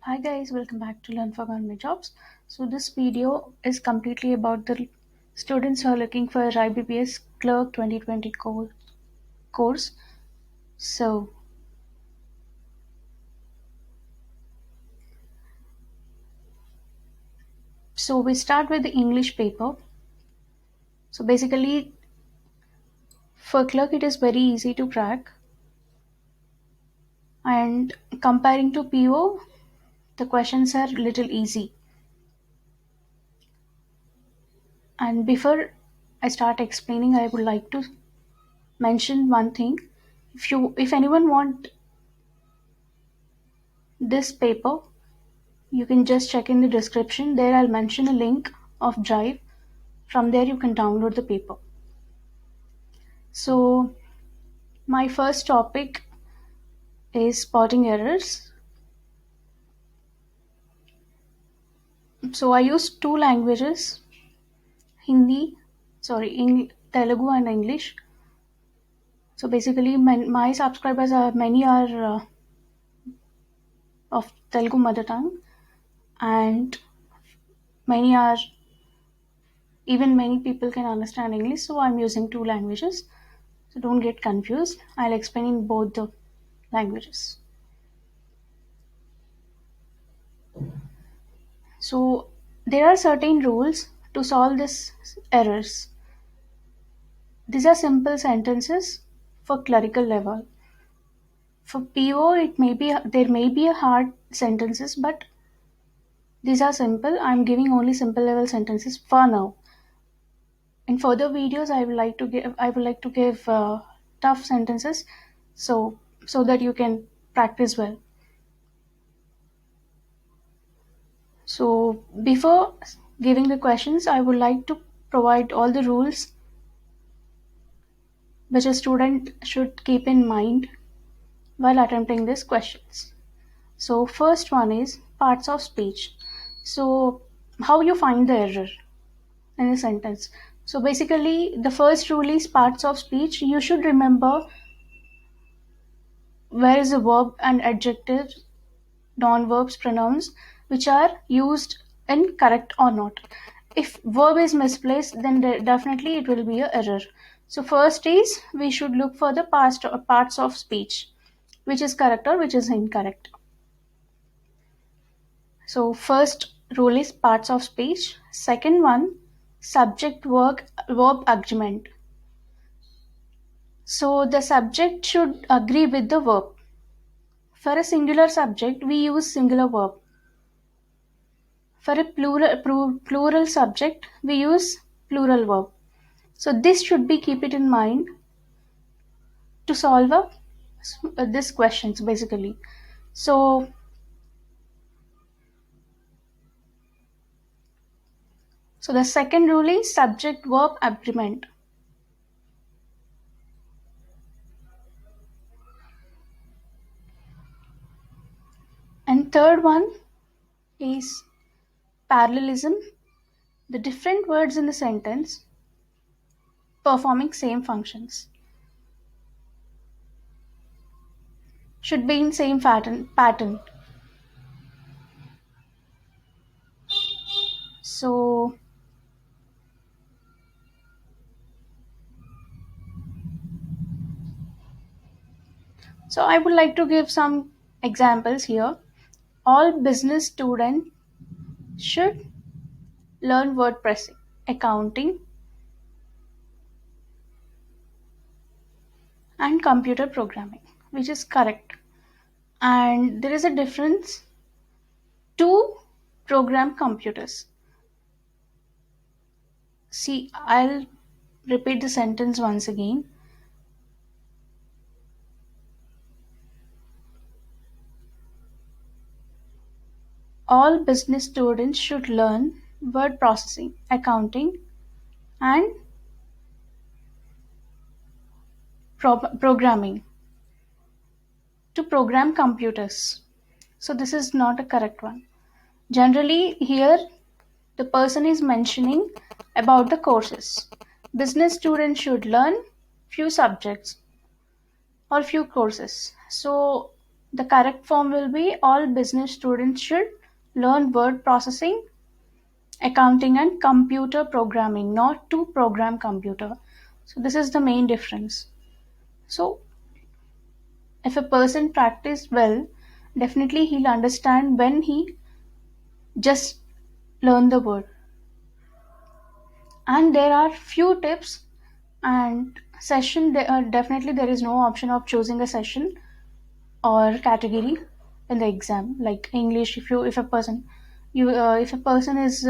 Hi guys, welcome back to Learn for Government Jobs. So this video is completely about the students who are looking for IBPS Clerk 2020 course. So, so we start with the English paper. So basically, for clerk it is very easy to crack, and comparing to PO, the questions are little easy. And before I start explaining, I would like to mention one thing. If anyone want this paper, you can just check in the description. There I'll mention a link of Drive. From there you can download the paper. So my first topic is spotting errors. So I use two languages, Telugu and English. So basically my subscribers are many are of Telugu mother tongue, and many are even many people can understand English. So I'm using two languages. So don't get confused. I'll explain in both the languages. So there are certain rules to solve these errors. These are simple sentences for clerical level. For PO, it may be there may be a hard sentences, but these are simple. I'm giving only simple level sentences for now. In further videos, I would like to give tough sentences, so that you can practice well. So before giving the questions, I would like to provide all the rules which a student should keep in mind while attempting these questions. So first one is parts of speech. So how you find the error in a sentence. So basically the first rule is parts of speech. You should remember where is the verb and adjective, non-verbs, pronouns which are used in correct or not. If verb is misplaced, then definitely it will be an error. So first is we should look for the parts of speech, which is correct or which is incorrect. So first rule is parts of speech. Second one, subject verb agreement. So the subject should agree with the verb. For a singular subject, we use singular verb. For a plural subject, we use plural verb. So this should be keep it in mind to solve this questions basically. So the second rule is subject verb agreement. And third one is parallelism. The different words in the sentence performing same functions should be in same pattern. So I would like to give some examples here. All business students should learn word pressing, accounting, and computer programming, which is correct. And there is a difference to program computers. See, I'll repeat the sentence once again. All business students should learn word processing, accounting, and programming to program computers. So this is not a correct one. Generally, here the person is mentioning about the courses. Business students should learn few subjects or few courses. So The correct form will be all business students should learn word processing, accounting, and computer programming, not to program computer. So, this is the main difference. So, if a person practice well, definitely he'll understand when he just learn the word. And there are few tips and session. Definitely, there is no option of choosing a session or category in the exam. Like English, if a person you if a person is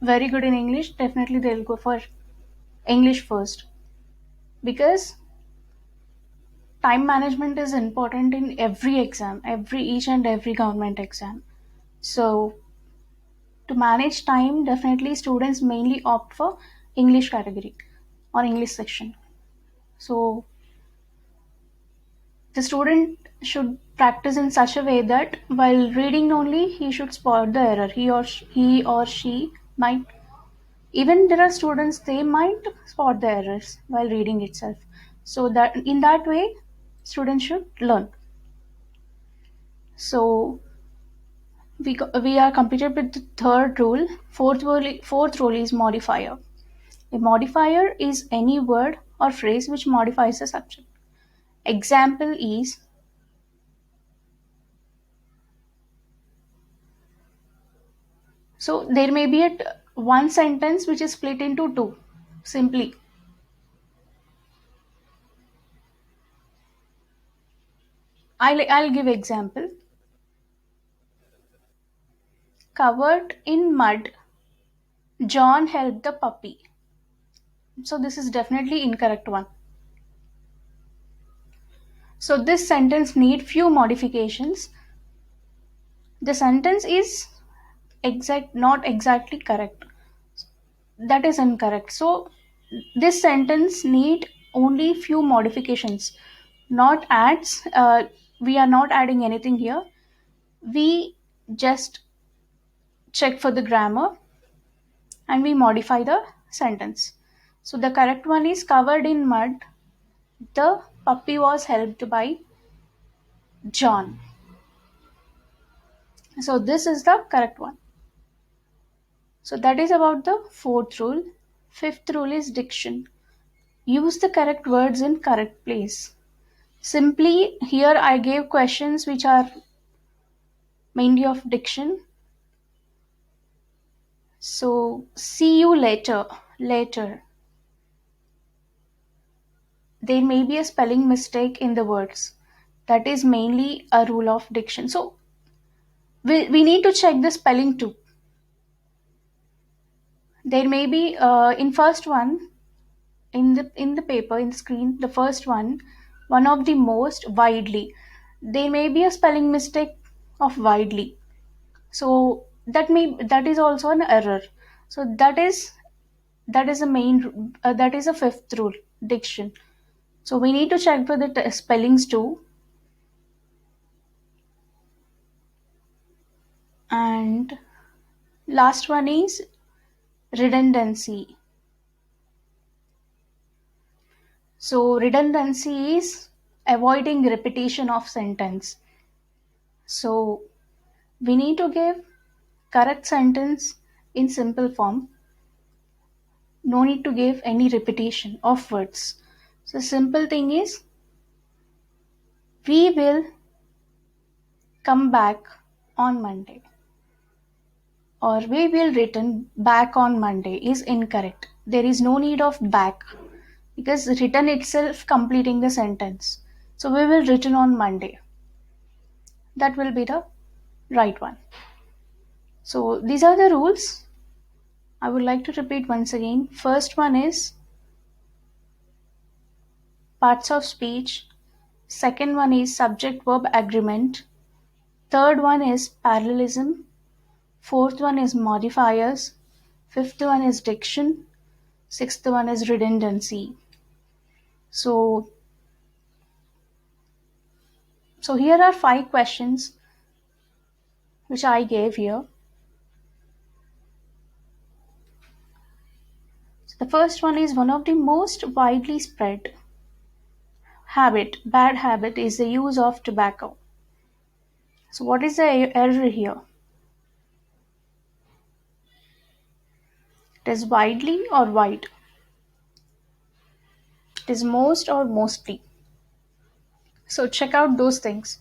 very good in English, definitely they'll go for English first, because time management is important in every exam, every each and every government exam. So to manage time, definitely students mainly opt for English category or English section. So the student should practice in such a way that while reading only he should spot the error. He or she might, even there are students, they might spot the errors while reading itself. So that in that way students should learn. So we are completed with the third rule. Fourth rule is modifier. A modifier is any word or phrase which modifies the subject. Example is, so there may be one sentence which is split into two. Simply, I'll give example. Covered in mud, John helped the puppy. So this is definitely incorrect one. So this sentence need few modifications. The sentence is not exactly correct. That is incorrect. So this sentence need only few modifications, not adds. We are not adding anything here. We just check for the grammar and we modify the sentence. So the correct one is, covered in mud, the puppy was helped by John. So this is the correct one. So that is about the fourth rule. Fifth rule is diction. Use the correct words in correct place. Simply here I gave questions which are mainly of diction. So see you later. Later. There may be a spelling mistake in the words. That is mainly a rule of diction. So we need to check the spelling too. There may be in first one, in the paper, in the screen, the first one of the most, widely. There may be a spelling mistake of widely. So that is also an error. So that is a that is a fifth rule, diction. So we need to check for the spellings too. And last one is redundancy. So redundancy is avoiding repetition of sentence. So we need to give correct sentence in simple form. No need to give any repetition of words. So simple thing is, we will come back on Monday, or we will return back on Monday is incorrect. There is no need of back, because return itself completing the sentence. So we will return on Monday. That will be the right one. So these are the rules. I would like to repeat once again. First one is parts of speech. Second one is subject verb agreement. Third one is parallelism. Fourth one is modifiers. Fifth one is diction. Sixth one is redundancy. So, so here are 5 questions which I gave here. So the first one is, one of the most widely spread bad habit is the use of tobacco. So what is the error here? It is widely or wide. It is most or mostly. So check out those things.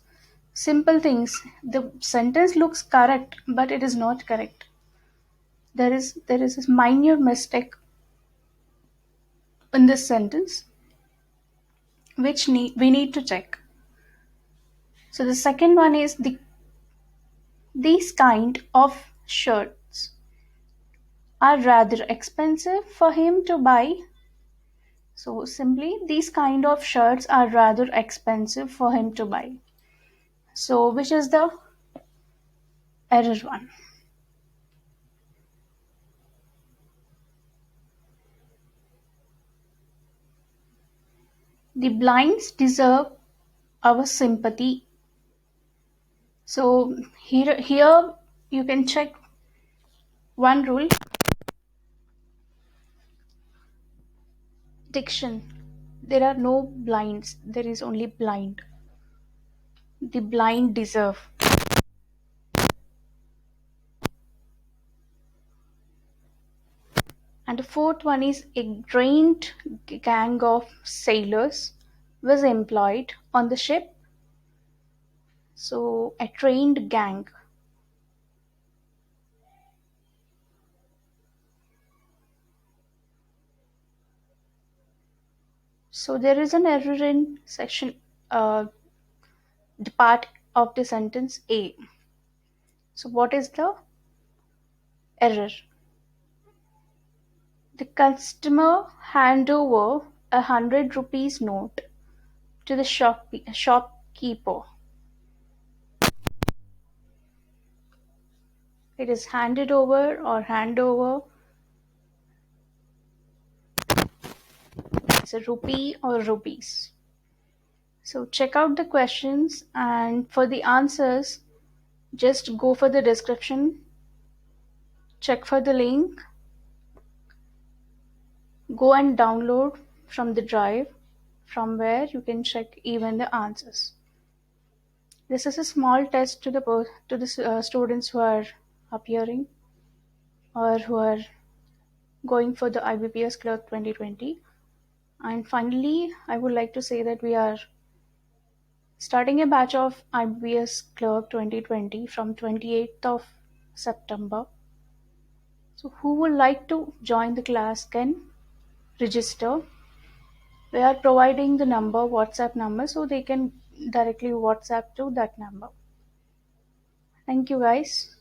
Simple things. The sentence looks correct, but it is not correct. There is this minor mistake in this sentence which we need to check. So the second one is these kind of shirts are rather expensive for him to buy. So simply these kind of shirts are rather expensive for him to buy. So which is the error one? The blinds deserve our sympathy. So here you can check one rule. Diction. There are no blinds. There is only blind. The blind deserve. And the fourth one is a trained gang of sailors was employed on the ship. So a trained gang. So there is an error in section the part of the sentence A. So what is the error? The customer hand over 100 rupees note to the shopkeeper. It is handed over or hand over. It's a rupee or rupees. So check out the questions, and for the answers, just go for the description, check for the link, go and download from the drive from where you can check even the answers. This is a small test to the students who are appearing or who are going for the IBPS Clerk 2020. And finally, I would like to say that we are starting a batch of IBPS Clerk 2020 from 28th of September. So who would like to join the class can register. We are providing the number, WhatsApp number, so they can directly WhatsApp to that number. Thank you guys.